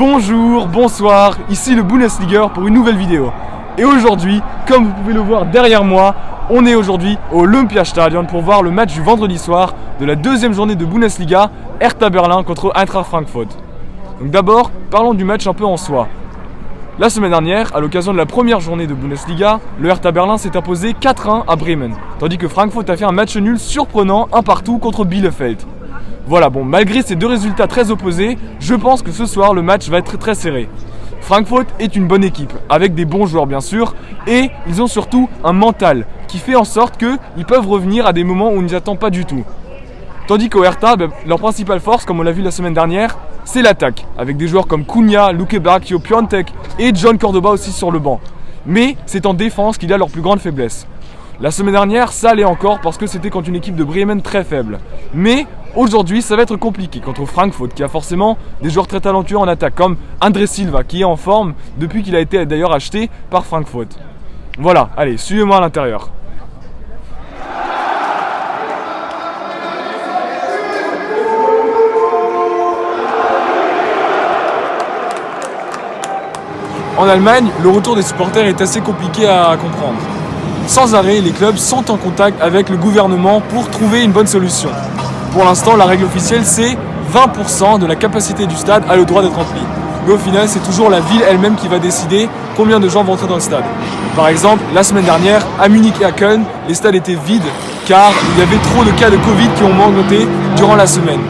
Bonjour, bonsoir, ici le Bundesliga pour une nouvelle vidéo. Et aujourd'hui, comme vous pouvez le voir derrière moi, on est aujourd'hui au Olympiastadion pour voir le match du vendredi soir de la deuxième journée de Bundesliga, Hertha Berlin contre Eintracht Frankfurt. Donc d'abord, parlons du match un peu en soi. La semaine dernière, à l'occasion de la première journée de Bundesliga, le Hertha Berlin s'est imposé 4-1 à Bremen, tandis que Frankfurt a fait un match nul surprenant, un partout contre Bielefeld. Voilà, bon, malgré ces deux résultats très opposés, je pense que ce soir le match va être très serré. Frankfurt est une bonne équipe, avec des bons joueurs bien sûr, et ils ont surtout un mental qui fait en sorte qu'ils peuvent revenir à des moments où on n'y attend pas du tout. Tandis qu'au Hertha, leur principale force, comme on l'a vu la semaine dernière, c'est l'attaque, avec des joueurs comme Cunha, Luke Bacchio, Piontek et John Cordoba aussi sur le banc. Mais c'est en défense qu'il a leur plus grande faiblesse. La semaine dernière, ça allait encore parce que c'était contre une équipe de Bremen très faible. Mais aujourd'hui, ça va être compliqué contre Frankfurt qui a forcément des joueurs très talentueux en attaque comme André Silva qui est en forme depuis qu'il a été d'ailleurs acheté par Frankfurt. Voilà, allez, suivez-moi à l'intérieur. En Allemagne, le retour des supporters est assez compliqué à comprendre. Sans arrêt, les clubs sont en contact avec le gouvernement pour trouver une bonne solution. Pour l'instant, la règle officielle, c'est 20% de la capacité du stade a le droit d'être rempli. Mais au final, c'est toujours la ville elle-même qui va décider combien de gens vont entrer dans le stade. Par exemple, la semaine dernière, à Munich et à Köln, les stades étaient vides car il y avait trop de cas de Covid qui ont augmenté durant la semaine.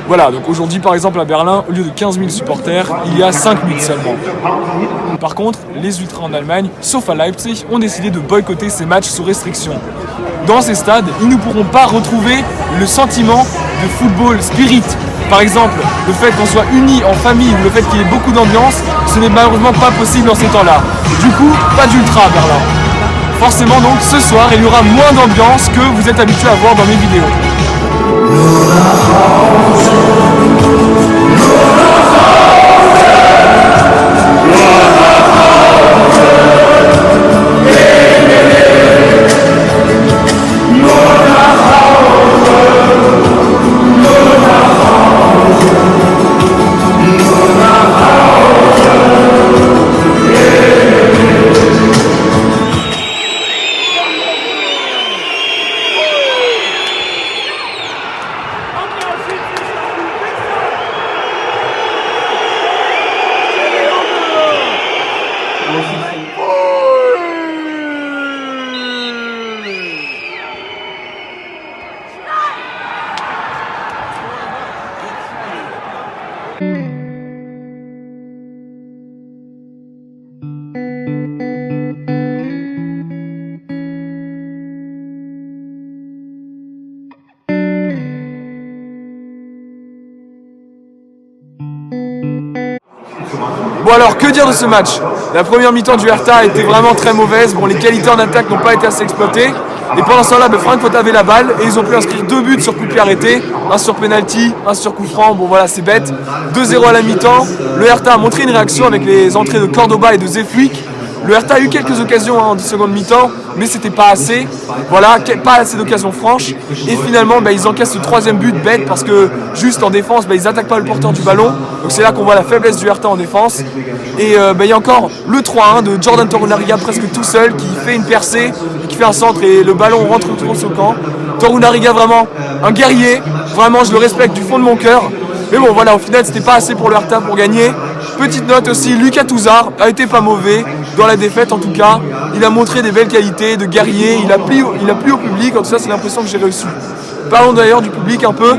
Voilà, donc aujourd'hui par exemple à Berlin, au lieu de 15 000 supporters, il y a 5 000 seulement. Par contre, les ultras en Allemagne, sauf à Leipzig, ont décidé de boycotter ces matchs sous restriction. Dans ces stades, ils ne pourront pas retrouver le sentiment de football spirit. Par exemple, le fait qu'on soit unis en famille ou le fait qu'il y ait beaucoup d'ambiance, ce n'est malheureusement pas possible dans ces temps-là. Du coup, pas d'ultra à Berlin. Forcément donc, ce soir, il y aura moins d'ambiance que vous êtes habitués à voir dans mes vidéos. Bon alors, que dire de ce match? La première mi-temps du Hertha a été vraiment très mauvaise. Bon, les qualités en attaque n'ont pas été assez exploitées. Et pendant ce temps-là, Frankfurt avait la balle et ils ont pu inscrire 2 buts sur coup de pied arrêté, un sur penalty, un sur coup franc. Bon voilà, c'est bête. 2-0 à la mi-temps. Le Hertha a montré une réaction avec les entrées de Cordoba et de Zeflik. Le Hertha a eu quelques occasions en seconde mi-temps, mais c'était pas assez. Voilà, pas assez d'occasions franches. Et finalement, ils encaissent le 3e but bête parce que juste en défense, ils attaquent pas le porteur du ballon. Donc c'est là qu'on voit la faiblesse du Hertha en défense. Et il y a encore le 3-1 de Jordan Torunariga presque tout seul qui fait une percée, qui fait un centre et le ballon rentre trop au camp. Torunariga vraiment un guerrier. Vraiment, je le respecte du fond de mon cœur. Mais bon, voilà, au final, c'était pas assez pour le Hertha pour gagner. Petite note aussi, Lucas Touzard a été pas mauvais dans la défaite en tout cas. Il a montré des belles qualités de guerrier, il a plu au public, en tout cas c'est l'impression que j'ai reçue. Parlons d'ailleurs du public un peu.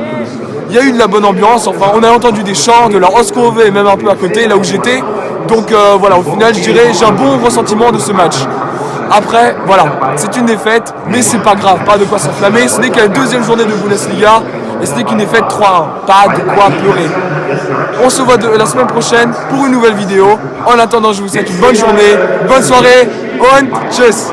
Il y a eu de la bonne ambiance, enfin on a entendu des chants de la Oskove et même un peu à côté, là où j'étais. Donc voilà, au final je dirais j'ai un bon ressentiment de ce match. Après, voilà, c'est une défaite, mais c'est pas grave, pas de quoi s'enflammer. Ce n'est qu'à la deuxième journée de Bundesliga et ce n'est qu'une défaite 3-1, pas de quoi pleurer. On se voit la semaine prochaine pour une nouvelle vidéo. En attendant, je vous souhaite une bonne journée, bonne soirée und tschüss.